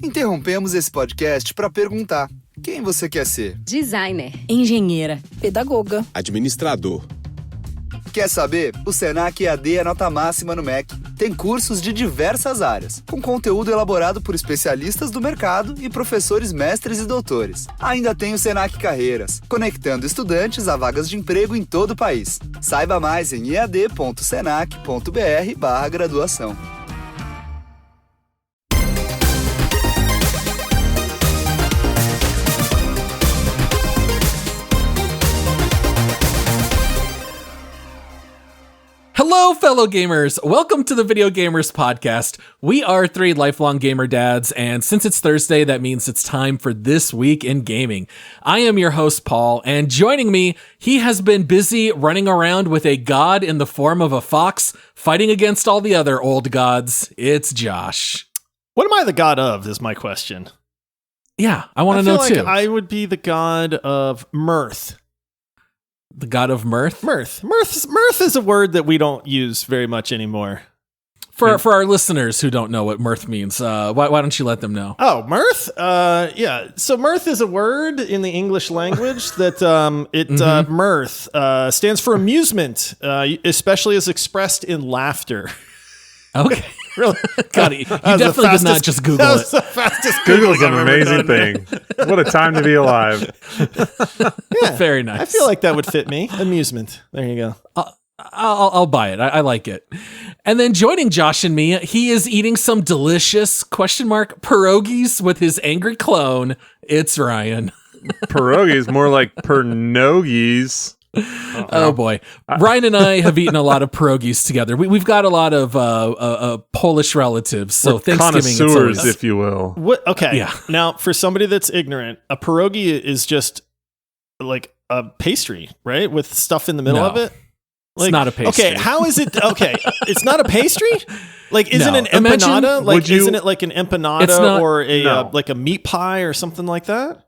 Interrompemos esse podcast para perguntar: quem você quer ser? Designer, engenheira, pedagoga, administrador. Quer saber? O Senac EAD é nota máxima no MEC. Tem cursos de diversas áreas, com conteúdo elaborado por especialistas do mercado e professores mestres e doutores. Ainda tem o Senac Carreiras, conectando estudantes a vagas de emprego em todo o país. Saiba mais em ead.senac.br/graduação. Hello, fellow gamers! Welcome to the Video Gamers Podcast. We are three lifelong gamer dads, and since it's Thursday, that means it's time for This Week in Gaming. I am your host, Paul, and joining me, he has been busy running around with a god in the form of a fox, fighting against all the other old gods. It's Josh. What am I the god of, is my question. Yeah, I want to know too. I would be the god of mirth. The god of mirth? Mirth is a word that we don't use very much anymore. For our listeners who don't know what mirth means, why don't you let them know? Oh, mirth? Yeah. So mirth is a word in the English language that mirth stands for amusement, especially as expressed in laughter. Okay. Really? God, you definitely did not just Google it. That was the fastest Google's an amazing thing. What a time to be alive. Yeah, very nice. I feel like that would fit me. Amusement. There you go. I'll buy it. I like it. And then joining Josh and me, he is eating some delicious pierogies with his angry clone. It's Ryan. Pierogies, more like pernogies. Oh boy. Ryan and I have eaten a lot of pierogies together. We've got a lot of Polish relatives, so We're Thanksgiving connoisseurs, always, if you will. What? Okay. Yeah. Now, for somebody that's ignorant, a pierogi is just like a pastry, right? With stuff in the middle of it? It's not a pastry. Okay, how is it? Okay, it's not a pastry? Like, isn't it an Imagine- empanada? Like, isn't it like an empanada It's not- or a No. like a meat pie or something like that?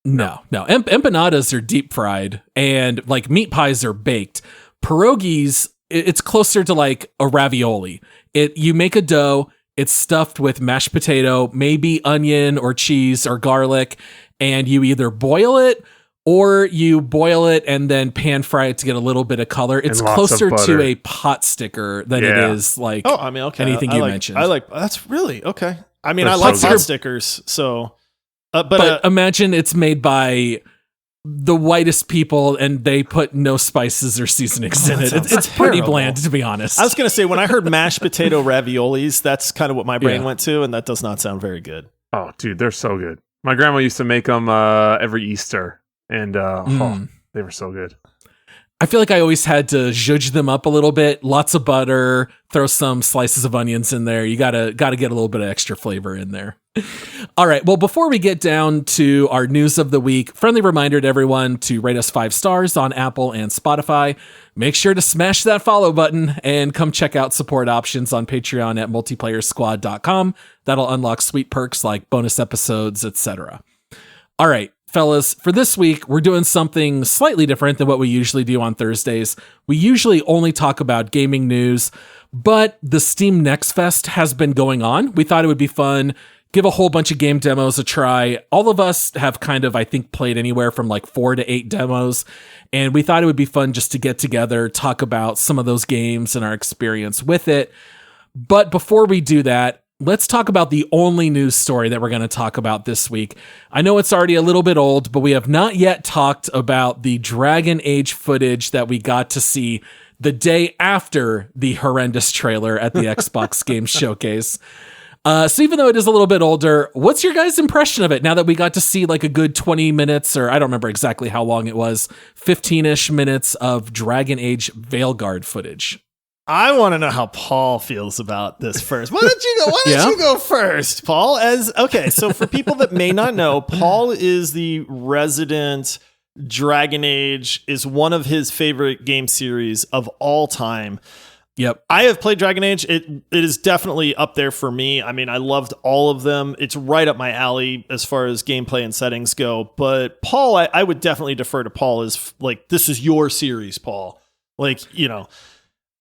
No. Empanadas are deep fried and like meat pies are baked. Pierogies, it's closer to like a ravioli. You make a dough, it's stuffed with mashed potato, maybe onion or cheese or garlic, and you either boil it or you boil it and then pan fry it to get a little bit of color. It's lots of closer butter. to a pot sticker than it is like Oh, I mean, okay. anything I you like, mentioned. I like that's really okay. I mean, They're I like so pot good. stickers, so but But imagine it's made by the whitest people and they put no spices or seasonings in it. sounds It's pretty terrible. bland, to be honest. I was gonna say when I heard mashed potato raviolis, that's kind of what my brain Yeah. went to, and that does not sound very good. Oh, dude, they're so good. My grandma used to make them every Easter, and they were so good. I feel like I always had to zhuzh them up a little bit. Lots of butter, throw some slices of onions in there. You gotta get a little bit of extra flavor in there. All right. Well, before we get down to our news of the week, friendly reminder to everyone to rate us 5 stars on Apple and Spotify. Make sure to smash that follow button and come check out support options on Patreon at multiplayersquad.com. That'll unlock sweet perks like bonus episodes, etc. All right, fellas, for this week, we're doing something slightly different than what we usually do on Thursdays. We usually only talk about gaming news, but the Steam Next Fest has been going on. We thought it would be fun. Give a whole bunch of game demos a try. All of us have kind of, I think, played anywhere from like 4 to 8 demos. And we thought it would be fun just to get together, talk about some of those games and our experience with it. But before we do that, let's talk about the only news story that we're going to talk about this week. I know it's already a little bit old, but we have not yet talked about the Dragon Age footage that we got to see the day after the horrendous trailer at the Xbox Games Showcase. So even though it is a little bit older, what's your guys' impression of it now that we got to see like a good 20 minutes, or I don't remember exactly how long it was, 15-ish minutes of Dragon Age Veilguard footage? I want to know how Paul feels about this first. Why don't you go first, Paul? So for people that may not know, Paul is the resident Dragon Age, is one of his favorite game series of all time. Yep. I have played Dragon Age. It is definitely up there for me. I mean, I loved all of them. It's right up my alley as far as gameplay and settings go. But Paul, I would definitely defer to Paul as like, this is your series, Paul. Like, you know,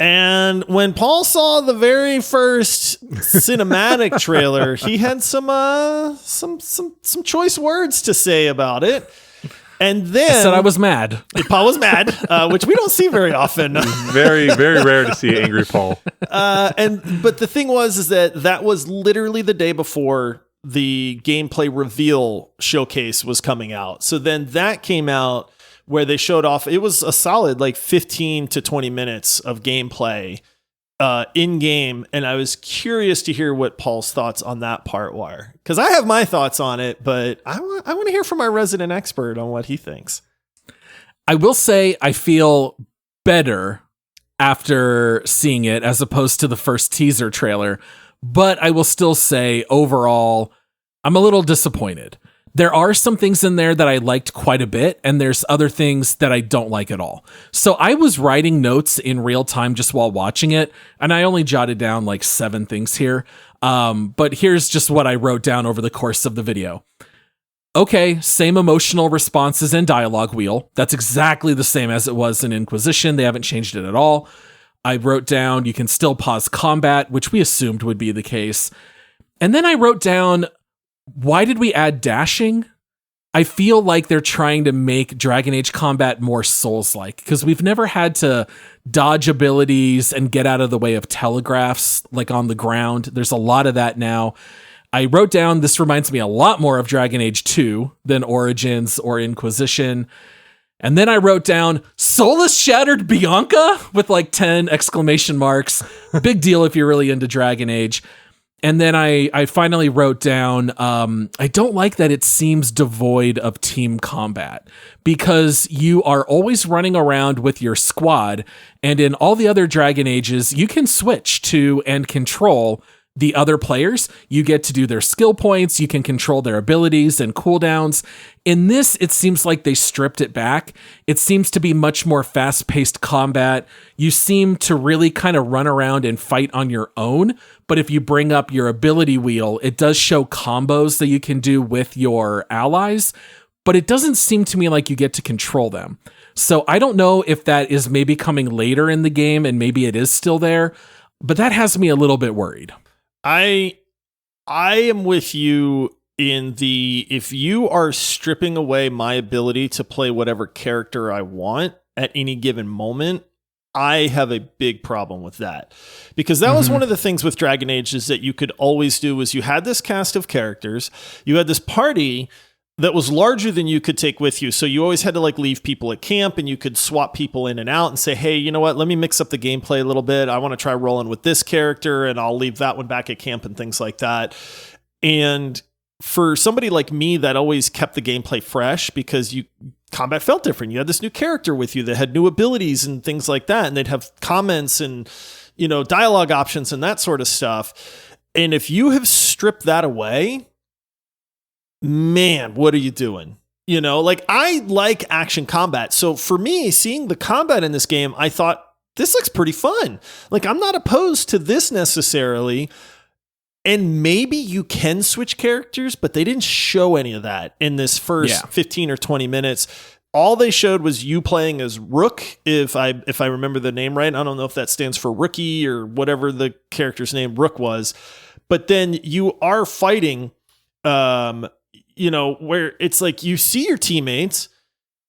And when Paul saw the very first cinematic trailer, he had some choice words to say about it. And then I said I was mad. Paul was mad, which we don't see very often. Very, very rare to see angry Paul. But the thing was that was literally the day before the gameplay reveal showcase was coming out. So then that came out where they showed off. It was a solid like 15 to 20 minutes of gameplay in game, and I was curious to hear what Paul's thoughts on that part were, because I have my thoughts on it, but I want to hear from our resident expert on what he thinks. I will say I feel better after seeing it as opposed to the first teaser trailer, but I will still say overall I'm a little disappointed. There are some things in there that I liked quite a bit, and there's other things that I don't like at all. So I was writing notes in real time just while watching it, and I only jotted down like 7 things here. But here's just what I wrote down over the course of the video. Okay, same emotional responses and dialogue wheel. That's exactly the same as it was in Inquisition. They haven't changed it at all. I wrote down you can still pause combat, which we assumed would be the case. And then I wrote down, why did we add dashing? I feel like they're trying to make Dragon Age combat more Souls-like, because we've never had to dodge abilities and get out of the way of telegraphs like on the ground. There's a lot of that now. I wrote down, this reminds me a lot more of Dragon Age 2 than Origins or Inquisition. And then I wrote down, Soulless Shattered Bianca with like 10 exclamation marks. Big deal if you're really into Dragon Age. And then I finally wrote down, I don't like that it seems devoid of team combat, because you are always running around with your squad, and in all the other Dragon Ages, you can switch to and control the other players. You get to do their skill points, you can control their abilities and cooldowns. In this, it seems like they stripped it back. It seems to be much more fast-paced combat. You seem to really kind of run around and fight on your own, but if you bring up your ability wheel, it does show combos that you can do with your allies, but it doesn't seem to me like you get to control them. So I don't know if that is maybe coming later in the game and maybe it is still there, but that has me a little bit worried. I am with you in the, if you are stripping away my ability to play whatever character I want at any given moment, I have a big problem with that, because that was one of the things with Dragon Age is that you could always do was you had this cast of characters, you had this party that was larger than you could take with you. So you always had to like leave people at camp, and you could swap people in and out and say, hey, you know what? Let me mix up the gameplay a little bit. I want to try rolling with this character, and I'll leave that one back at camp and things like that. And for somebody like me that always kept the gameplay fresh, because combat felt different. You had this new character with you that had new abilities and things like that, and they'd have comments and, you know, dialogue options and that sort of stuff. And if you have stripped that away, man, what are you doing? You know, like, I like action combat. So for me, seeing the combat in this game, I thought, this looks pretty fun. Like, I'm not opposed to this necessarily. And maybe you can switch characters, but they didn't show any of that in this first 15 or 20 minutes. All they showed was you playing as Rook, if I remember the name right. I don't know if that stands for rookie or whatever the character's name Rook was. But then you are fighting, you know, where it's like you see your teammates,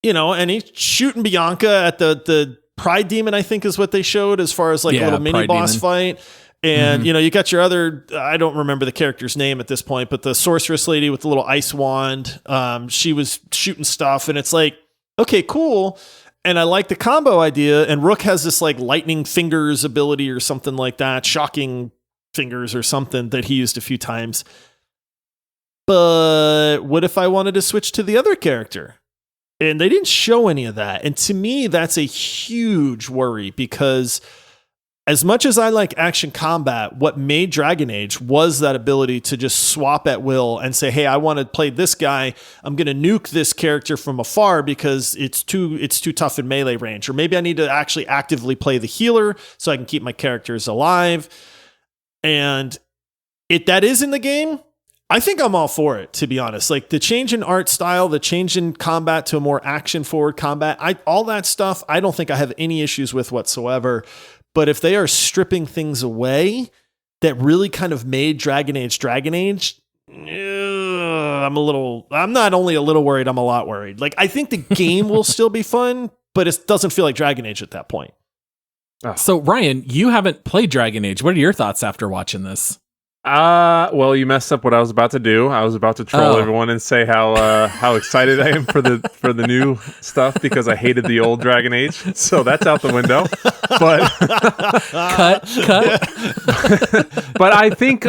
you know, and he's shooting Bianca at the Pride Demon, I think is what they showed, as far as like a little mini boss fight. And, you know, you got your other, I don't remember the character's name at this point, but the sorceress lady with the little ice wand, she was shooting stuff, and it's like, okay, cool. And I like the combo idea. And Rook has this like lightning fingers ability or something like that, shocking fingers or something that he used a few times. But what if I wanted to switch to the other character? And they didn't show any of that. And to me, that's a huge worry, because as much as I like action combat, what made Dragon Age was that ability to just swap at will and say, hey, I want to play this guy. I'm going to nuke this character from afar because it's too tough in melee range. Or maybe I need to actually actively play the healer so I can keep my characters alive. And if that is in the game, I think I'm all for it, to be honest. Like, the change in art style, the change in combat to a more action-forward combat, all that stuff, I don't think I have any issues with whatsoever. But if they are stripping things away that really kind of made Dragon Age, I'm not only a little worried, I'm a lot worried. Like, I think the game will still be fun, but it doesn't feel like Dragon Age at that point. Oh. So Ryan, you haven't played Dragon Age. What are your thoughts after watching this? Well, you messed up what I was about to do. I was about to troll everyone and say how excited I am for the new stuff because I hated the old Dragon Age. So that's out the window. But cut. But I think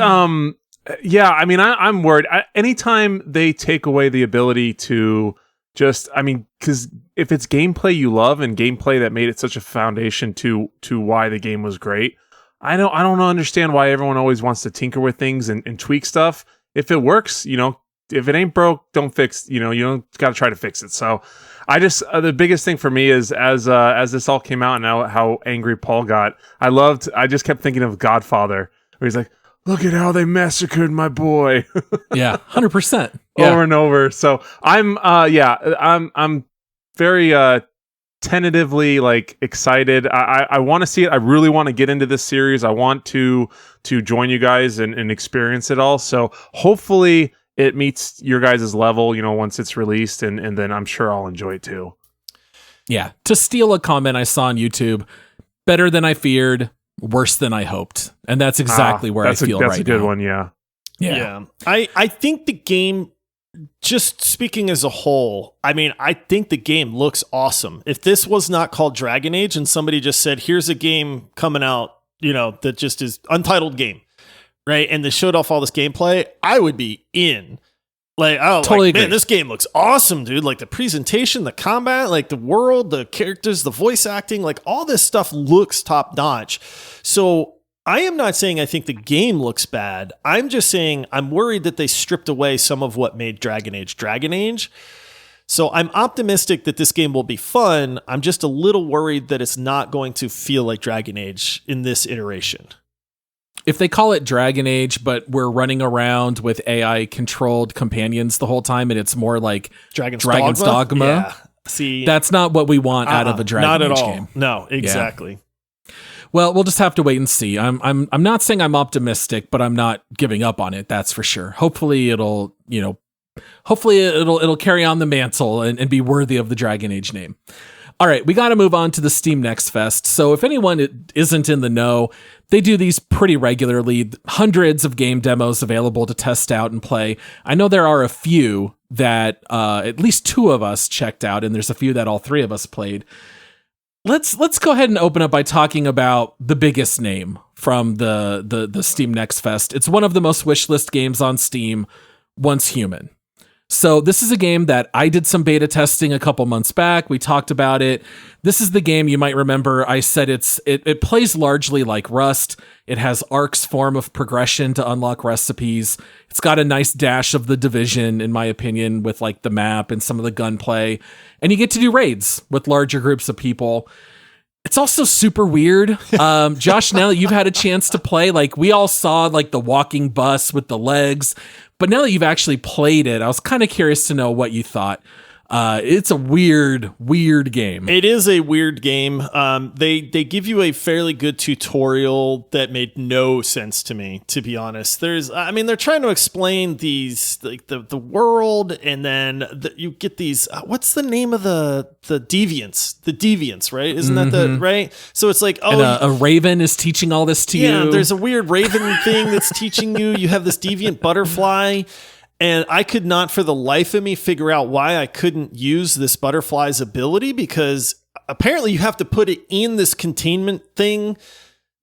yeah, I mean I'm worried. Anytime they take away the ability to just, I mean, because if it's gameplay you love and gameplay that made it such a foundation to why the game was great, I don't understand why everyone always wants to tinker with things and tweak stuff. If it works, if it ain't broke, don't fix. You don't got to try to fix it. So, I just the biggest thing for me is as this all came out and how angry Paul got. I just kept thinking of Godfather, where he's like, "Look at how they massacred my boy." Yeah, 100%. Over and over. So I'm very tentatively like excited. I want to see it. I really want to get into this series. I want to join you guys and experience it all. So hopefully it meets your guys' level, once it's released, and then I'm sure I'll enjoy it too. Yeah. To steal a comment I saw on YouTube, better than I feared, worse than I hoped. And that's exactly where I feel right now. That's a good one, yeah. Yeah. I think the game, just speaking as a whole, I mean, I think the game looks awesome. If this was not called Dragon Age and somebody just said, here's a game coming out, that just is untitled game, right? And they showed off all this gameplay, I would be in. Like, totally agree. Man, this game looks awesome, dude. Like the presentation, the combat, like the world, the characters, the voice acting, like all this stuff looks top notch. So I am not saying I think the game looks bad. I'm just saying I'm worried that they stripped away some of what made Dragon Age. So I'm optimistic that this game will be fun. I'm just a little worried that it's not going to feel like Dragon Age in this iteration. If they call it Dragon Age, but we're running around with AI-controlled companions the whole time, and it's more like Dragon's Dogma, yeah. See, that's not what we want out of a Dragon Age game. No, exactly. Yeah. Well, we'll just have to wait and see. I'm not saying I'm optimistic, but I'm not giving up on it. That's for sure. Hopefully it'll carry on the mantle and be worthy of the Dragon Age name. All right, we got to move on to the Steam Next Fest. So if anyone isn't in the know, they do these pretty regularly, hundreds of game demos available to test out and play. I know there are a few that at least two of us checked out, and there's a few that all three of us played. Let's go ahead and open up by talking about the biggest name from the Steam Next Fest. It's one of the most wishlist games on Steam, Once Human. So this is a game that I did some beta testing a couple months back. We talked about it. This is the game you might remember. I said it plays largely like Rust. It has Ark's form of progression to unlock recipes. It's got a nice dash of The Division, in my opinion, with like the map and some of the gunplay. And you get to do raids with larger groups of people. It's also super weird. Josh, now that you've had a chance to play, like we all saw like the walking bus with the legs, but now that you've actually played it, I was kind of curious to know what you thought. It's a weird game. It is a weird game. They give you a fairly good tutorial that made no sense to me, to be honest. They're trying to explain these, like the world, and then you get these, what's the name of the deviants? The deviants, right? Isn't that the, right? So it's like, and a raven is teaching all this to you. Yeah, there's a weird raven thing that's teaching you. You have this deviant butterfly. And I could not for the life of me figure out why I couldn't use this butterfly's ability, because apparently you have to put it in this containment thing,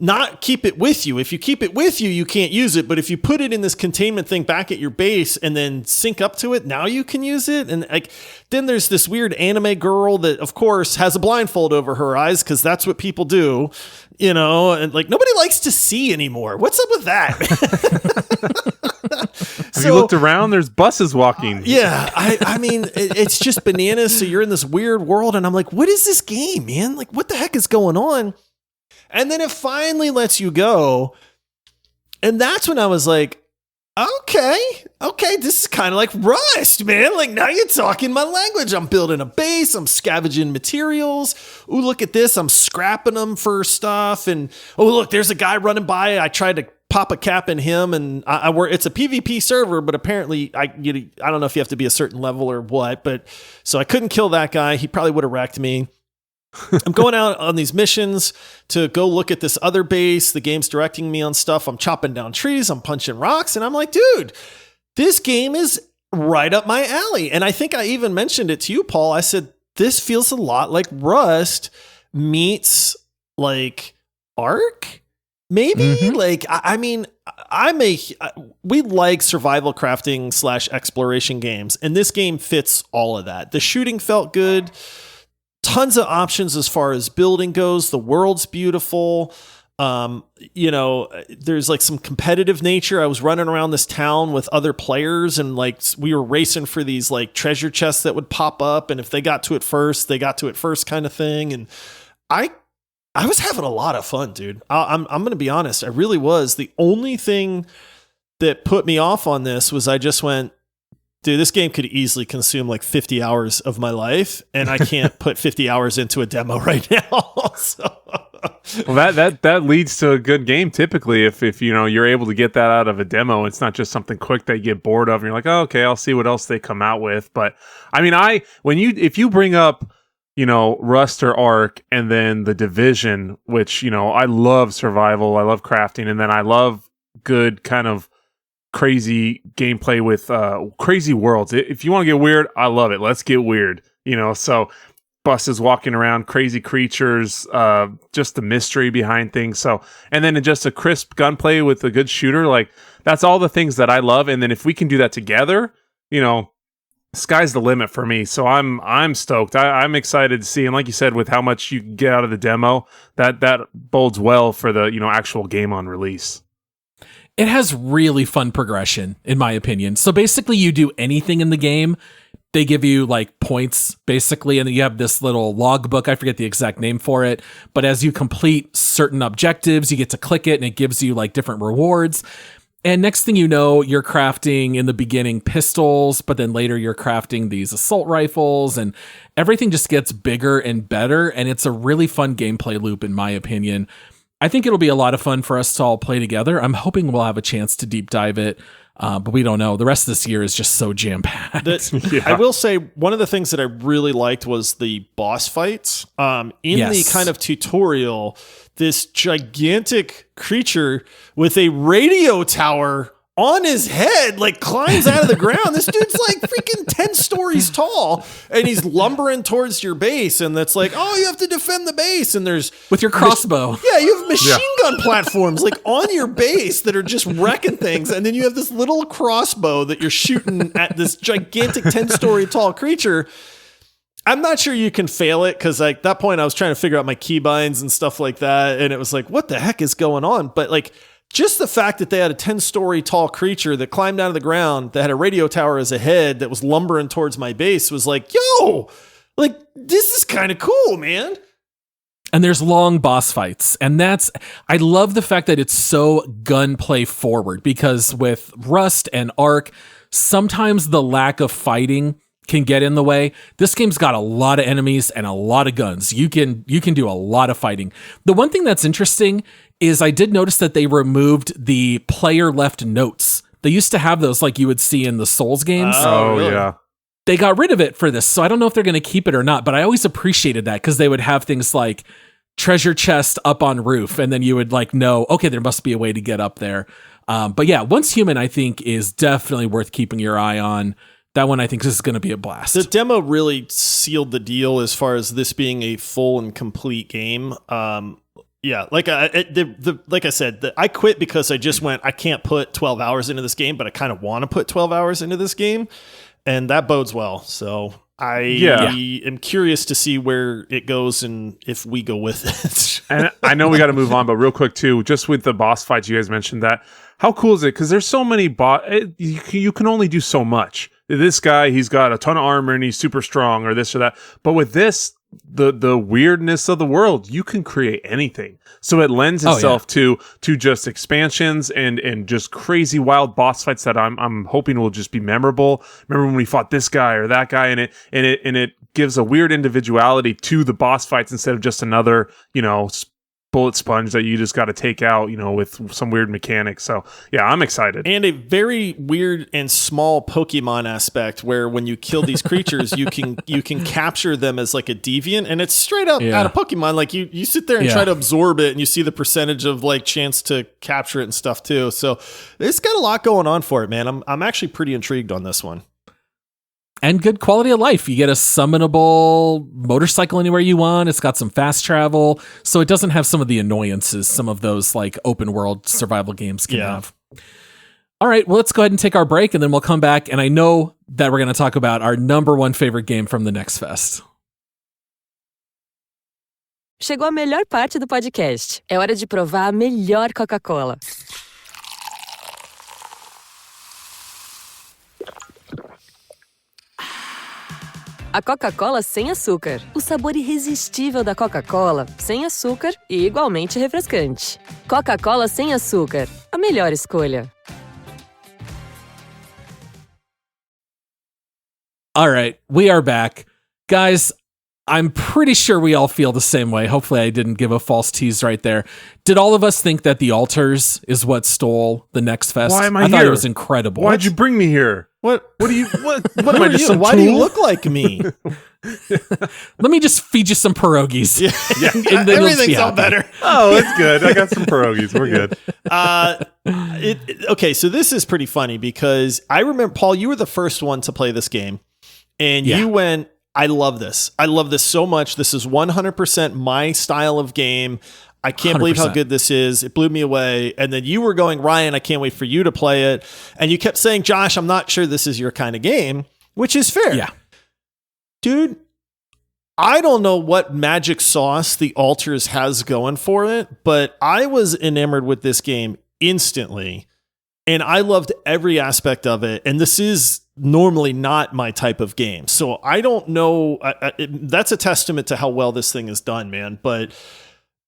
not keep it with you. If you keep it with you, you can't use it. But if you put it in this containment thing back at your base and then sync up to it, now you can use it. And like, then there's this weird anime girl that, of course, has a blindfold over her eyes because that's what people do, and like nobody likes to see anymore. What's up with that? Have you looked around? There's buses walking. Yeah, I mean, it's just bananas. So you're in this weird world, and I'm like, what is this game, man? Like, what the heck is going on? And then it finally lets you go. And that's when I was like, Okay, this is kind of like Rust, man. Like, now you're talking my language. I'm building a base. I'm scavenging materials. Ooh, look at this. I'm scrapping them for stuff. And, oh, look, there's a guy running by. I tried to pop a cap in him, and it's a PvP server, but apparently I don't know if you have to be a certain level or what, but so I couldn't kill that guy. He probably would have wrecked me. I'm going out on these missions to go look at this other base. The game's directing me on stuff. I'm chopping down trees. I'm punching rocks. And I'm like, dude, this game is right up my alley. And I think I even mentioned it to you, Paul. I said, this feels a lot like Rust meets like Ark. Maybe like, I mean, we like survival crafting / exploration games. And this game fits all of that. The shooting felt good. Tons of options as far as building goes. The world's beautiful. There's like some competitive nature. I was running around this town with other players, and like we were racing for these like treasure chests that would pop up. And if they got to it first, they got to it first kind of thing. And I was having a lot of fun, dude. I'm going to be honest. I really was. The only thing that put me off on this was I just went, dude, this game could easily consume like 50 hours of my life, and I can't put 50 hours into a demo right now. Well, that leads to a good game typically. If you're able to get that out of a demo, it's not just something quick that you get bored of, and you're like, oh, okay, I'll see what else they come out with. But I mean, if you bring up Rust or Ark, and then The Division, which I love survival, I love crafting, and then I love good kind of crazy gameplay with crazy worlds. If you want to get weird, I love it. Let's get weird. So buses walking around, crazy creatures, just the mystery behind things. So, and then just a crisp gunplay with a good shooter, like that's all the things that I love. And then if we can do that together, sky's the limit for me. So I'm stoked. I'm excited to see. And like you said, with how much you get out of the demo, that bodes well for the actual game on release. It has really fun progression, in my opinion. So basically, you do anything in the game, they give you like points, basically, and then you have this little logbook. I forget the exact name for it, but as you complete certain objectives, you get to click it, and it gives you like different rewards. And next thing you know, you're crafting in the beginning pistols, but then later you're crafting these assault rifles, and everything just gets bigger and better. And it's a really fun gameplay loop, in my opinion. I think it'll be a lot of fun for us to all play together. I'm hoping we'll have a chance to deep dive it, but we don't know. The rest of this year is just so jam-packed. Yeah. I will say one of the things that I really liked was the boss fights. The kind of tutorial, this gigantic creature with a radio tower on his head, like climbs out of the ground. This dude's like freaking 10 stories tall, and he's lumbering towards your base, and that's like, oh, you have to defend the base, and there's with your crossbow. You have machine gun platforms like on your base that are just wrecking things, and then you have this little crossbow that you're shooting at this gigantic 10-story tall creature. I'm not sure you can fail it, because like that point I was trying to figure out my keybinds and stuff like that, and it was like, what the heck is going on? But like, just the fact that they had a 10-story tall creature that climbed out of the ground, that had a radio tower as a head, that was lumbering towards my base, was like, yo, like, this is kind of cool, man. And there's long boss fights. And I love the fact that it's so gunplay forward, because with Rust and Ark, sometimes the lack of fighting can get in the way. This game's got a lot of enemies and a lot of guns. You can do a lot of fighting. The one thing that's interesting is I did notice that they removed the player left notes. They used to have those like you would see in the Souls games. Oh, really? Yeah. They got rid of it for this, so I don't know if they're going to keep it or not, but I always appreciated that, because they would have things like treasure chest up on roof, and then you would like know, okay, there must be a way to get up there. But yeah, Once Human, I think, is definitely worth keeping your eye on. That one, I think, is going to be a blast. The demo really sealed the deal as far as this being a full and complete game. Like I said, I quit because I just went, I can't put 12 hours into this game, but I kind of want to put 12 hours into this game, and that bodes well. So I am curious to see where it goes and if we go with it. And I know we got to move on, but real quick too, just with the boss fights, you guys mentioned that. How cool is it? Because there's so many you can only do so much. This guy, he's got a ton of armor and he's super strong, or this or that. But with this, the weirdness of the world. You can create anything. So it lends itself to just expansions and just crazy wild boss fights that I'm hoping will just be memorable. Remember when we fought this guy or that guy, and it gives a weird individuality to the boss fights instead of just another, bullet sponge that you just got to take out, with some weird mechanics. So yeah, I'm excited. And a very weird and small Pokemon aspect where when you kill these creatures, you can capture them as like a deviant, and it's straight up out of Pokemon. Like you sit there and try to absorb it, and you see the percentage of like chance to capture it and stuff too. So it's got a lot going on for it, man. I'm actually pretty intrigued on this one. And good quality of life. You get a summonable motorcycle anywhere you want. It's got some fast travel. So it doesn't have some of the annoyances some of those like open world survival games can have. All right, well, let's go ahead and take our break, and then we'll come back. And I know that we're going to talk about our number one favorite game from the Next Fest. Chegou a melhor parte do podcast. É hora de provar a melhor Coca-Cola. A Coca-Cola sem açúcar. O sabor irresistível da Coca-Cola, sem açúcar e igualmente refrescante. Coca-Cola sem açúcar. A melhor escolha. All right, we are back. Guys, I'm pretty sure we all feel the same way. Hopefully I didn't give a false tease right there. Did all of us think that the altars is what stole the Next Fest? Why am I thought here? it was incredible. Why'd you bring me here? What am I, just some Why tool? do you look like me? Let me just feed you some pierogies. And then Everything's all better. Oh, it's good. I got some pierogies. We're good. Okay, so this is pretty funny because I remember, Paul, you were the first one to play this game, and you went, I love this. I love this so much. This is 100% my style of game. I can't believe how 100%. good this is. It blew me away. And then you were going, Ryan, I can't wait for you to play it. And you kept saying, Josh, I'm not sure this is your kind of game, which is fair. Yeah. Dude, I don't know what magic sauce the Altars has going for it, but I was enamored with this game instantly. And I loved every aspect of it. And this is normally not my type of game. So I don't know. That's a testament to how well this thing is done, man. But,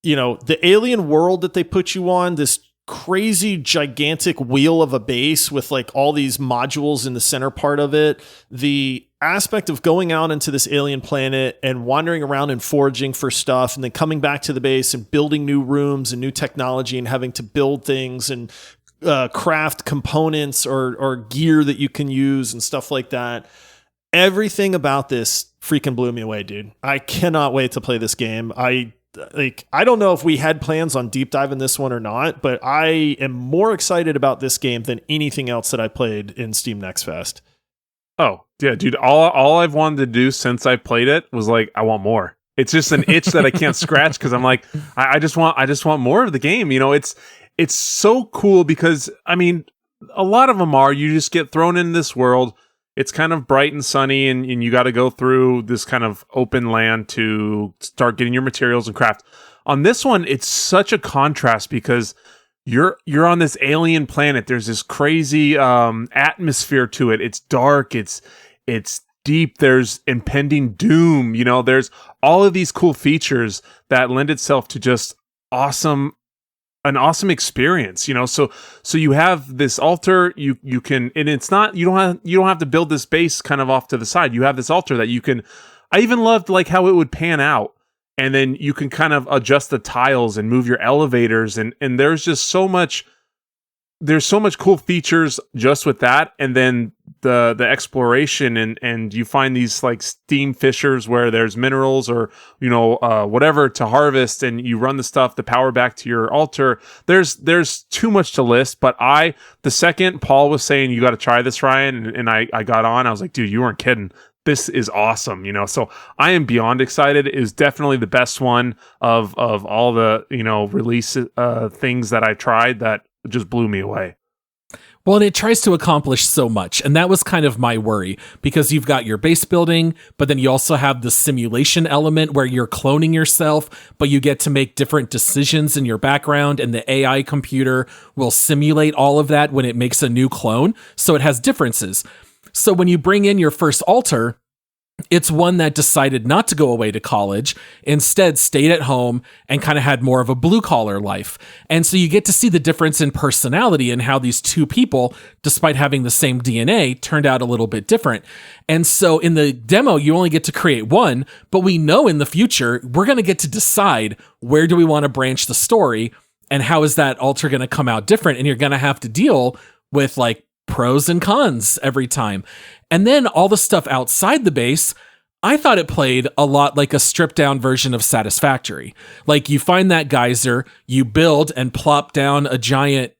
the alien world that they put you on, this crazy gigantic wheel of a base with like all these modules in the center part of it, the aspect of going out into this alien planet and wandering around and foraging for stuff and then coming back to the base and building new rooms and new technology and having to build things and craft components or gear that you can use and stuff like that. Everything about this freaking blew me away, dude. I cannot wait to play this game. I don't know if we had plans on deep diving this one or not, but I am more excited about this game than anything else that I played in Steam Next Fest. Oh, yeah, dude. All I've wanted to do since I played it was like, I want more. It's just an itch that I can't scratch because I'm like, I just want more of the game. It's so cool because, I mean, a lot of them are, you just get thrown in this world. It's kind of bright and sunny, and you got to go through this kind of open land to start getting your materials and craft. On this one, it's such a contrast because you're on this alien planet. There's this crazy atmosphere to it. It's dark. It's deep. There's impending doom. There's all of these cool features that lend itself to just an awesome experience, so you have this altar, you can, and it's not, you don't have to build this base kind of off to the side. You have this altar that you can, I even loved like how it would pan out, and then you can kind of adjust the tiles and move your elevators, and there's just so much cool features just with that. And then the exploration and you find these like steam fissures where there's minerals or whatever to harvest, and you run the power back to your altar. There's too much to list, but the second Paul was saying you got to try this, Ryan, and I got on, I was like, dude, you weren't kidding. This is awesome, so I am beyond excited. It is definitely the best one of all the release things that I tried that just blew me away. Well, and it tries to accomplish so much. And that was kind of my worry, because you've got your base building, but then you also have the simulation element where you're cloning yourself, but you get to make different decisions in your background, and the AI computer will simulate all of that when it makes a new clone. So it has differences. So when you bring in your first altar, It's one that decided not to go away to college, instead stayed at home and kind of had more of a blue collar life. And so you get to see the difference in personality and how these two people, despite having the same DNA, turned out a little bit different. And so in the demo, you only get to create one, but we know in the future, we're going to get to decide where do we want to branch the story and how is that alter going to come out different. And you're going to have to deal with like pros and cons every time. And then all the stuff outside the base, I thought it played a lot like a stripped down version of Satisfactory. Like you find that geyser, you build and plop down a giant,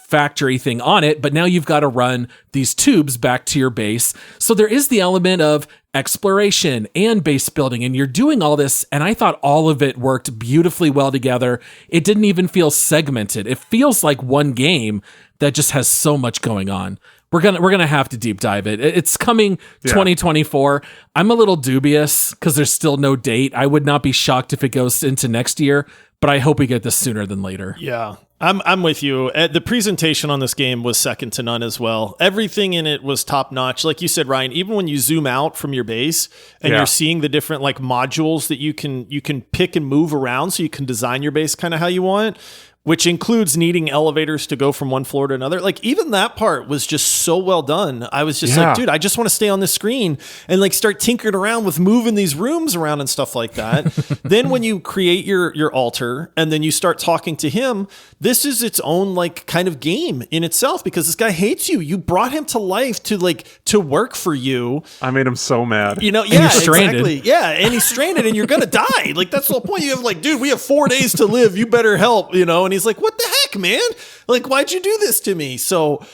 factory thing on it, but now you've got to run these tubes back to your base. So there is the element of exploration and base building, and you're doing all this, and I thought all of it worked beautifully well together. It didn't even feel segmented. It feels like one game that just has so much going on. We're gonna have to deep dive it. It's coming 2024. I'm a little dubious because there's still no date. I would not be shocked if it goes into next year, but I hope we get this sooner than later. Yeah, I'm with you. The presentation on this game was second to none as well. Everything in it was top notch. Like you said, Ryan, even when you zoom out from your base and you're seeing the different like modules that you can pick and move around, so you can design your base kind of how you want, which includes needing elevators to go from one floor to another. Like even that part was just so well done. I was just like, dude, I just want to stay on this screen and like start tinkering around with moving these rooms around and stuff like that. Then when you create your altar and then you start talking to him, this is its own like kind of game in itself because this guy hates you. You brought him to life to work for you. I made him so mad. Yeah, exactly. Yeah, and he's stranded and you're going to die. Like that's the whole point. You have like, dude, we have 4 days to live. You better help, And he's like, what the heck, man? Like, why'd you do this to me? So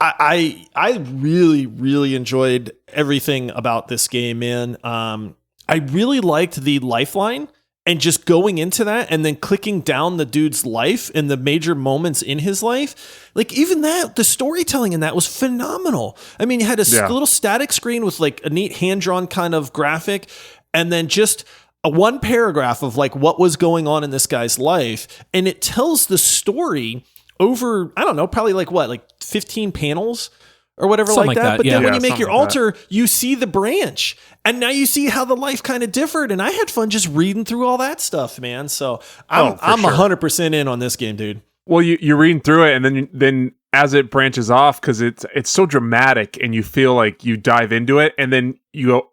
I really, really enjoyed everything about this game, man. I really liked the lifeline and just going into that and then clicking down the dude's life and the major moments in his life. Like even that, the storytelling in that was phenomenal. I mean, you had a little static screen with like a neat hand-drawn kind of graphic and then just one paragraph of like what was going on in this guy's life. And it tells the story over, I don't know, probably like 15 panels or whatever like that. But then when you make your altar, you see the branch and now you see how the life kind of differed. And I had fun just reading through all that stuff, man. So I'm 100% in on this game, dude. Well, you're reading through it and then as it branches off, cause it's so dramatic and you feel like you dive into it and then you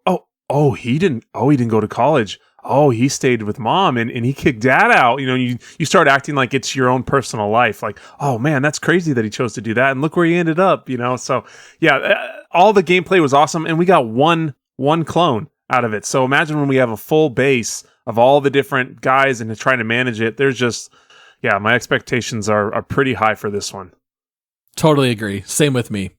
go, he didn't go to college. Oh, he stayed with mom and he kicked dad out. You start acting like it's your own personal life. Like, oh man, that's crazy that he chose to do that. And look where he ended up, So yeah, all the gameplay was awesome. And we got one clone out of it. So imagine when we have a full base of all the different guys and trying to manage it. There's just, my expectations are pretty high for this one. Totally agree. Same with me.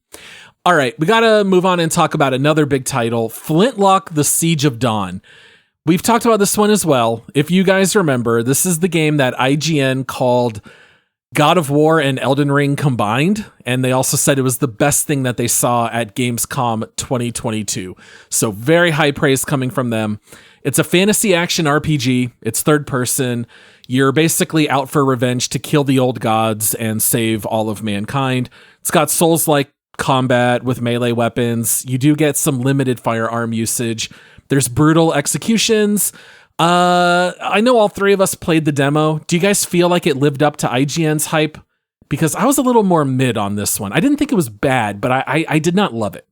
All right, we got to move on and talk about another big title, Flintlock: The Siege of Dawn. We've talked about this one as well. If you guys remember, this is the game that IGN called God of War and Elden Ring combined, and they also said it was the best thing that they saw at Gamescom 2022. So very high praise coming from them. It's a fantasy action RPG. It's third person. You're basically out for revenge to kill the old gods and save all of mankind. It's got Souls-like combat with melee weapons. You do get some limited firearm usage. There's brutal executions. I know all three of us played the demo. Do you guys feel like it lived up to IGN's hype? Because I was a little more mid on this one. I didn't think it was bad, but I did not love it.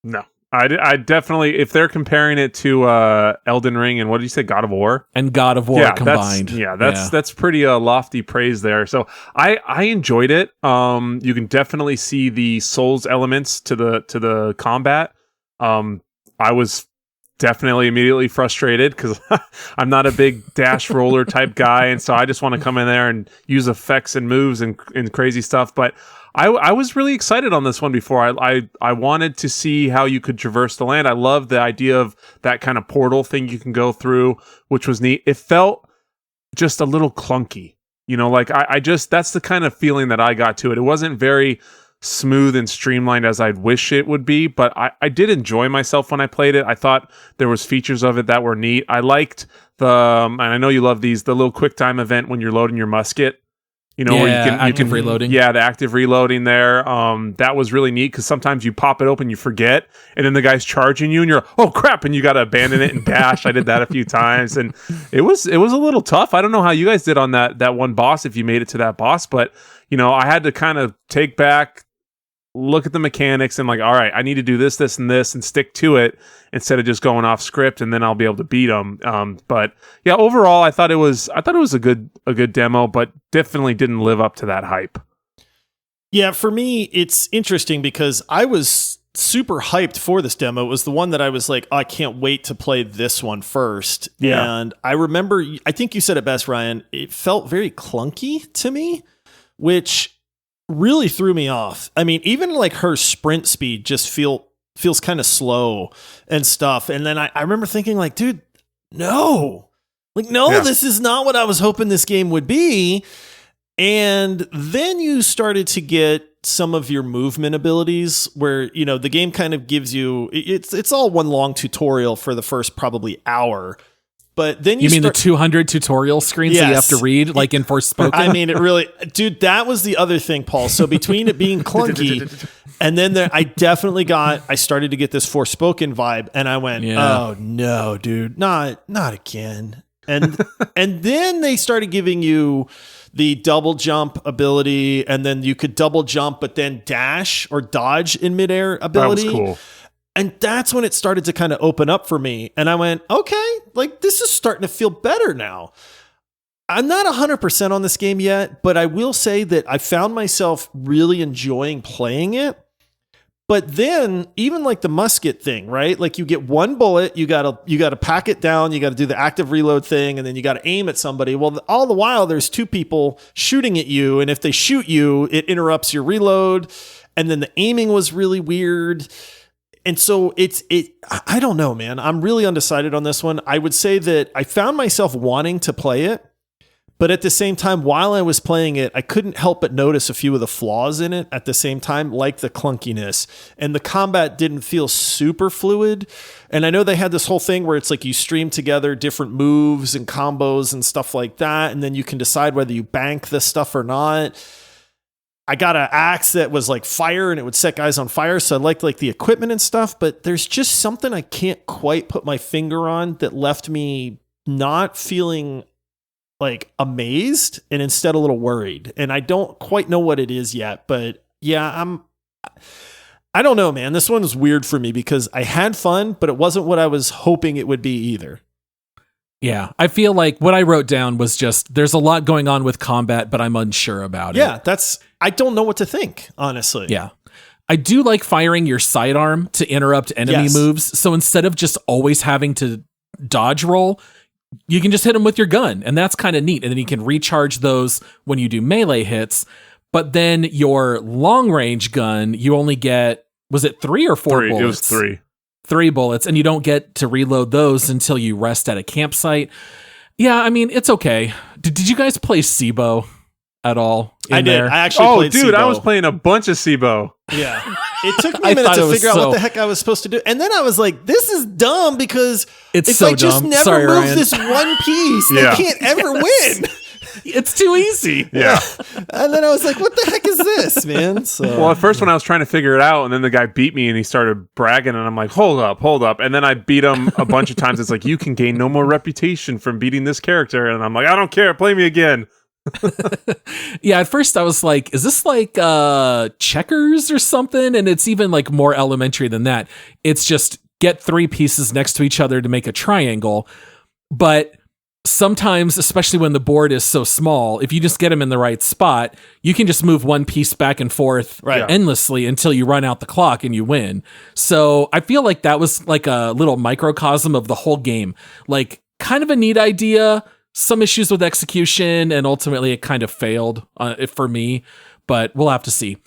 No, I definitely, if they're comparing it to Elden Ring and what did you say, God of War? And God of War combined. That's pretty lofty praise there. So I enjoyed it. You can definitely see the Souls elements to the combat. I was definitely immediately frustrated because I'm not a big dash roller type guy, and so I just want to come in there and use effects and moves and crazy stuff. But I was really excited on this one before. I wanted to see how you could traverse the land. I love the idea of that kind of portal thing you can go through, which was neat. It felt just a little clunky, like I just, that's the kind of feeling that I got to it. It wasn't very smooth and streamlined as I'd wish it would be, but I did enjoy myself when I played it. I thought there was features of it that were neat. I liked and I know you love these, the little quick time event when you're loading your musket. Where you can active reloading. Yeah, the active reloading there. That was really neat because sometimes you pop it open, you forget, and then the guy's charging you, and you're oh crap, and you got to abandon it and dash. I did that a few times, and it was a little tough. I don't know how you guys did on that one boss if you made it to that boss, but I had to kind of take back, look at the mechanics, and like, all right, I need to do this, this, and this, and stick to it instead of just going off script, and then I'll be able to beat them. But yeah, overall, I thought it was a good demo, but definitely didn't live up to that hype. Yeah, for me, it's interesting because I was super hyped for this demo. It was the one that I was like, oh, I can't wait to play this one first. Yeah. And I remember, I think you said it best, Ryan. It felt very clunky to me, which really threw me off. I mean, even like her sprint speed just feels kind of slow and stuff. And then I remember thinking like, dude, no, this is not what I was hoping this game would be. And then you started to get some of your movement abilities where, the game kind of gives you, it's all one long tutorial for the first probably hour. But then you mean the 200 tutorial screens that you have to read, like in Forspoken? I mean, it really, dude, that was the other thing, Paul. So between it being clunky and then I started to get this Forspoken vibe, and I went, oh no, dude, not again. And then they started giving you the double jump ability, and then you could double jump, but then dash or dodge in midair ability. That was cool. And that's when it started to kind of open up for me. And I went, okay, like this is starting to feel better now. I'm not 100% on this game yet, but I will say that I found myself really enjoying playing it. But then even like the musket thing, right? Like you get one bullet, you gotta pack it down, you gotta do the active reload thing, and then you gotta aim at somebody. Well, all the while there's two people shooting at you, and if they shoot you, it interrupts your reload. And then the aiming was really weird. And so I don't know, man. I'm really undecided on this one. I would say that I found myself wanting to play it, but at the same time, while I was playing it, I couldn't help but notice a few of the flaws in it at the same time, like the clunkiness. And the combat didn't feel super fluid. And I know they had this whole thing where it's like you stream together different moves and combos and stuff like that, and then you can decide whether you bank the stuff or not. I got an axe that was like fire and it would set guys on fire. So I liked like the equipment and stuff, but there's just something I can't quite put my finger on that left me not feeling like amazed and instead a little worried. And I don't quite know what it is yet, but yeah, I don't know, man. This one is weird for me because I had fun, but it wasn't what I was hoping it would be either. Yeah, I feel like what I wrote down was just there's a lot going on with combat, but I'm unsure about it. Yeah, I don't know what to think, honestly. Yeah. I do like firing your sidearm to interrupt enemy moves. So instead of just always having to dodge roll, you can just hit them with your gun, and that's kind of neat. And then you can recharge those when you do melee hits. But then your long range gun, you only get, was it 3 or 4 bullets? It was 3. 3 bullets, and you don't get to reload those until you rest at a campsite. Yeah, I mean, it's okay. Did you guys play SIBO at all? I did. I actually played SIBO. I was playing a bunch of SIBO. Yeah. It took me a minute to figure out what the heck I was supposed to do. And then I was like, this is dumb because if I just never move this one piece, they can't ever win. It's too easy. Yeah. And then I was like, what the heck is this, man? So, well, at first when I was trying to figure it out, and then the guy beat me and he started bragging, and I'm like, hold up. And then I beat him a bunch of times. It's like, you can gain no more reputation from beating this character. And I'm like, I don't care. Play me again. Yeah, at first I was like, is this like checkers or something? And it's even like more elementary than that. It's just get 3 pieces next to each other to make a triangle. But sometimes, especially when the board is so small, if you just get them in the right spot, you can just move one piece back and forth endlessly until you run out the clock and you win. So I feel like that was like a little microcosm of the whole game. Like, kind of a neat idea, some issues with execution, and ultimately it kind of failed for me, but we'll have to see.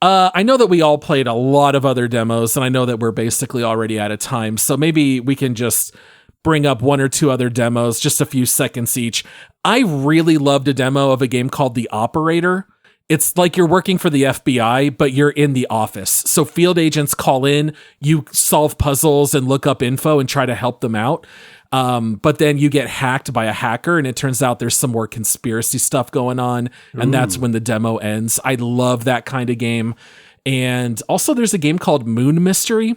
I know that we all played a lot of other demos, and I know that we're basically already out of time, so maybe we can just bring up 1 or 2 other demos, just a few seconds each. I really loved a demo of a game called The Operator. It's like you're working for the FBI, but you're in the office. So field agents call in, you solve puzzles and look up info and try to help them out. But then you get hacked by a hacker, and it turns out there's some more conspiracy stuff going on, and that's when the demo ends. I love that kind of game. And also there's a game called Moon Mystery,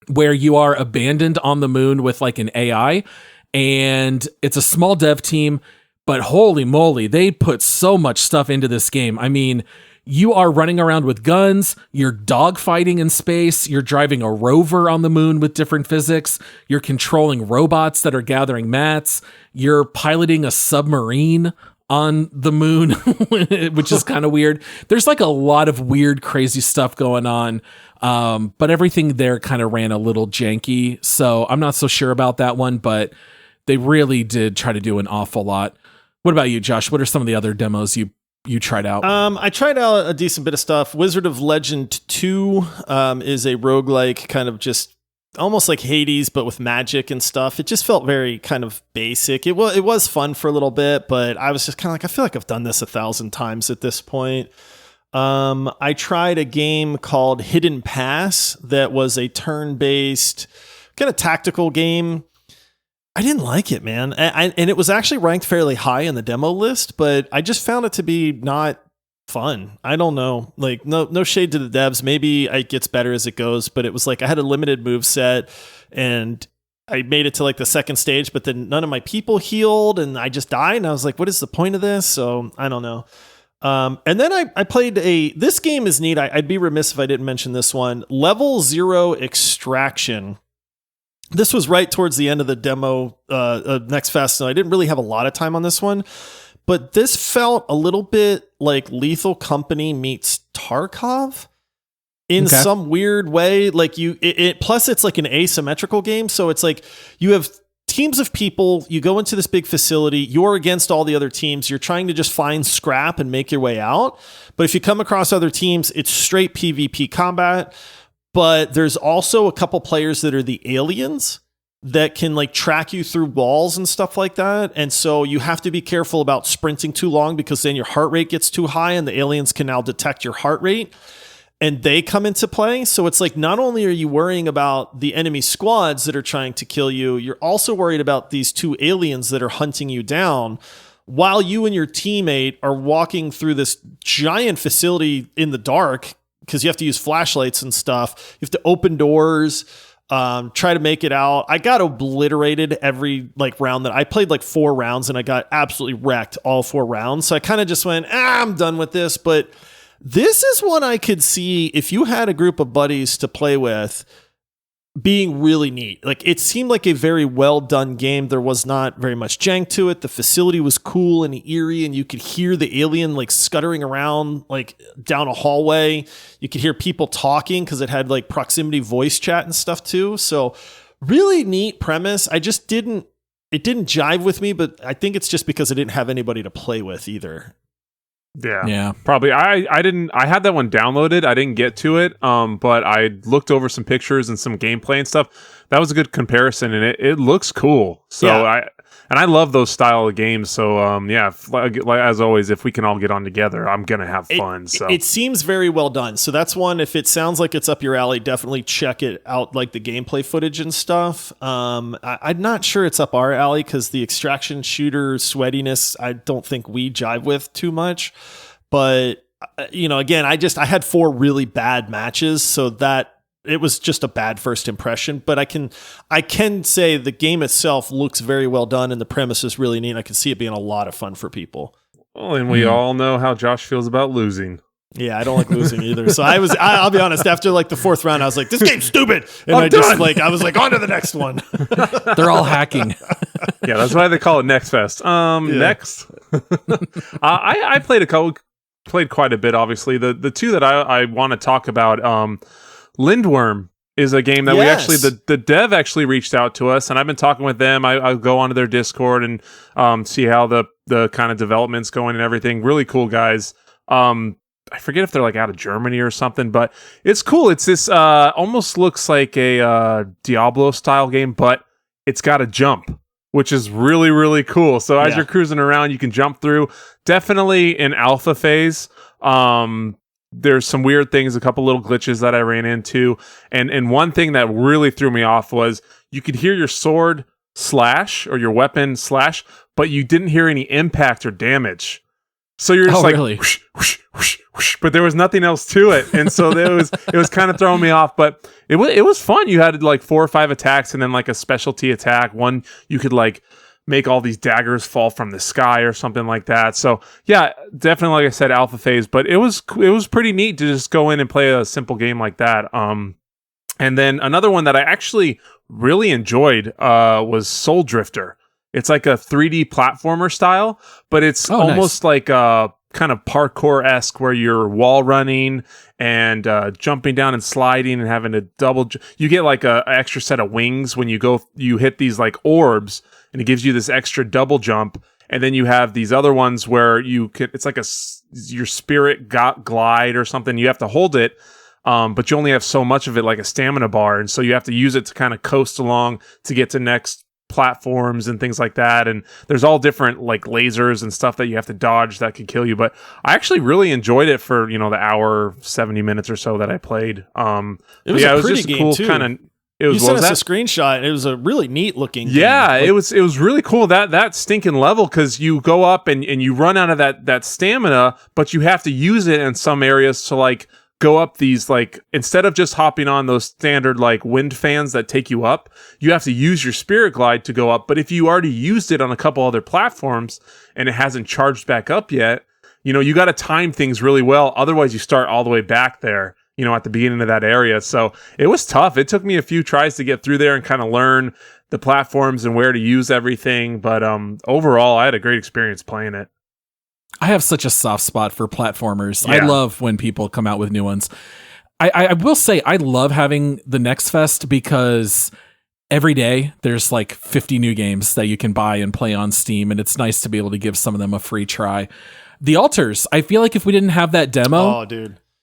where you are abandoned on the moon with like an AI, and it's a small dev team. But holy moly, they put so much stuff into this game. I mean, you are running around with guns, you're dogfighting in space, you're driving a rover on the moon with different physics, you're controlling robots that are gathering mats, you're piloting a submarine on the moon, which is kind of weird. There's like a lot of weird, crazy stuff going on. But everything there kind of ran a little janky. So I'm not so sure about that one, but they really did try to do an awful lot. What about you, Josh? What are some of the other demos you tried out? I tried out a decent bit of stuff. Wizard of Legend 2 is a roguelike, kind of just almost like Hades, but with magic and stuff. It just felt very kind of basic. It was fun for a little bit, but I was just kind of like, I feel like I've done this 1,000 times at this point. I tried a game called Hidden Pass that was a turn-based kind of tactical game. I didn't like it, man. And it was actually ranked fairly high in the demo list, but I just found it to be not fun. I don't know. Like, no shade to the devs. Maybe it gets better as it goes, but it was like I had a limited move set and I made it to like the second stage, but then none of my people healed and I just died. And I was like, what is the point of this? So I don't know. And then I played this game is neat. I'd be remiss if I didn't mention this one, Level 0 Extraction. This was right towards the end of the demo Next Fest, so I didn't really have a lot of time on this one. But this felt a little bit like Lethal Company meets Tarkov in some weird way. Like plus it's like an asymmetrical game, so it's like you have teams of people, you go into this big facility, you're against all the other teams, you're trying to just find scrap and make your way out. But if you come across other teams, it's straight PvP combat. But there's also a couple players that are the aliens that can like track you through walls and stuff like that. And so you have to be careful about sprinting too long because then your heart rate gets too high and the aliens can now detect your heart rate and they come into play. So it's like, not only are you worrying about the enemy squads that are trying to kill you, you're also worried about these two aliens that are hunting you down while you and your teammate are walking through this giant facility in the dark, because you have to use flashlights and stuff. You have to open doors, try to make it out. I got obliterated every like round that I played, like 4 rounds, and I got absolutely wrecked all 4 rounds. So I kind of just went, I'm done with this. But this is one I could see if you had a group of buddies to play with being really neat. Like, it seemed like a very well done game. There was not very much jank to it. The facility was cool and eerie, and you could hear the alien like scuttering around like down a hallway. You could hear people talking because it had like proximity voice chat and stuff too. So really neat premise. It didn't jive with me, but I think it's just because I didn't have anybody to play with either. Yeah, probably. I had that one downloaded. I didn't get to it. But I looked over some pictures and some gameplay and stuff. That was a good comparison, and it looks cool. So yeah. I love those style of games. So as always, if we can all get on together, I'm gonna have fun. So it seems very well done. So that's one. If it sounds like it's up your alley, definitely check it out. Like the gameplay footage and stuff. I'm not sure it's up our alley because the extraction shooter sweatiness, I don't think we jive with too much. But again, I had 4 really bad matches, so that. It was just a bad first impression, but I can say the game itself looks very well done and the premise is really neat. I can see it being a lot of fun for people. Well, and we all know how Josh feels about losing. Yeah, I don't like losing either. So I'll be honest, after like the 4th round, I was like, this game's stupid. And I was like, on to the next one. They're all hacking. Yeah, that's why they call it Next Fest. Next. I played quite a bit, obviously. The 2 that I want to talk about, Lindworm is a game that we actually, the dev actually reached out to us, and I've been talking with them. I'll go onto their Discord and see how the kind of development's going and everything. Really cool guys. I forget if they're like out of Germany or something, but it's cool. It's this almost looks like a Diablo style game, but it's got a jump, which is really, really cool. So as you're cruising around, you can jump through. Definitely in alpha phase. There's some weird things, a couple little glitches that I ran into. And one thing that really threw me off was you could hear your sword slash or your weapon slash, but you didn't hear any impact or damage. So you're just really? Whoosh, whoosh, whoosh, whoosh, but there was nothing else to it. And so it was kind of throwing me off, but it was fun. You had like 4 or 5 attacks and then like a specialty attack. One, you could like make all these daggers fall from the sky or something like that. So yeah, definitely, like I said, alpha phase, but it was pretty neat to just go in and play a simple game like that. And then another one that I actually really enjoyed was Soul Drifter. It's like a 3D platformer style, but it's almost like a kind of parkour-esque where you're wall running and jumping down and sliding and having a you get like a extra set of wings when you hit these like orbs, and it gives you this extra double jump. And then you have these other ones where it's like your spirit glide or something. You have to hold it, but you only have so much of it, like a stamina bar. And so you have to use it to kind of coast along to get to next platforms and things like that. And there's all different like lasers and stuff that you have to dodge that could kill you. But I actually really enjoyed it for, the hour, 70 minutes or so that I played. It was a pretty game, too. You sent us a screenshot. It was a really neat looking game. Yeah, it was really cool. That stinking level, because you go up and you run out of that stamina, but you have to use it in some areas to like go up these, like, instead of just hopping on those standard like wind fans that take you up, you have to use your spirit glide to go up. But if you already used it on a couple other platforms and it hasn't charged back up yet, you got to time things really well. Otherwise you start all the way back there, at the beginning of that area. So it was tough. It took me a few tries to get through there and kind of learn the platforms and where to use everything. But overall, I had a great experience playing it. I have such a soft spot for platformers. Yeah. I love when people come out with new ones. I will say I love having the Next Fest because every day there's like 50 new games that you can buy and play on Steam, and it's nice to be able to give some of them a free try. The Altars, I feel like if we didn't have that demo,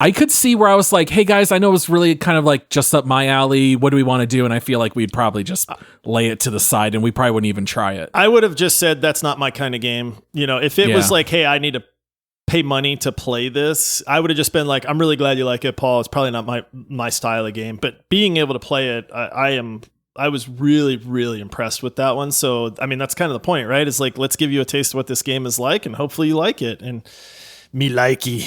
I could see where I was like, hey guys, I know it's really kind of like just up my alley. What do we want to do? And I feel like we'd probably just lay it to the side and we probably wouldn't even try it. I would have just said, that's not my kind of game. If it was like, hey, I need to pay money to play this, I would have just been like, I'm really glad you like it, Paul. It's probably not my style of game, but being able to play it, I was really, really impressed with that one. So, I mean, that's kind of the point, right? It's like, let's give you a taste of what this game is like, and hopefully you like it. And me likey.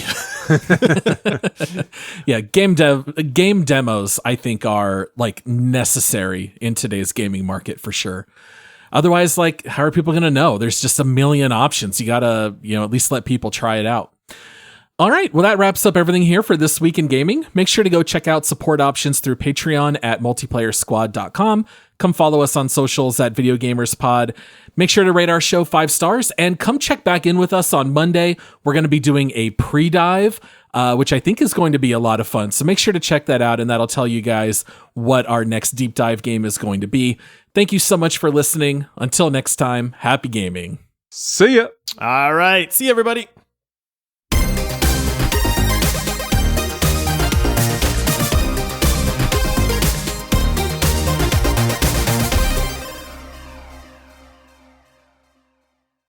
Yeah, game demos, I think, are like necessary in today's gaming market for sure. Otherwise, like, how are people going to know? There's just a million options. You got to, at least let people try it out. All right. Well, that wraps up everything here for This Week in Gaming. Make sure to go check out support options through Patreon at multiplayersquad.com. Come follow us on socials at VideoGamersPod. Make sure to rate our show 5 stars and come check back in with us on Monday. We're going to be doing a pre-dive, which I think is going to be a lot of fun. So make sure to check that out, and that'll tell you guys what our next deep dive game is going to be. Thank you so much for listening. Until next time, happy gaming. See ya. All right. See you, everybody.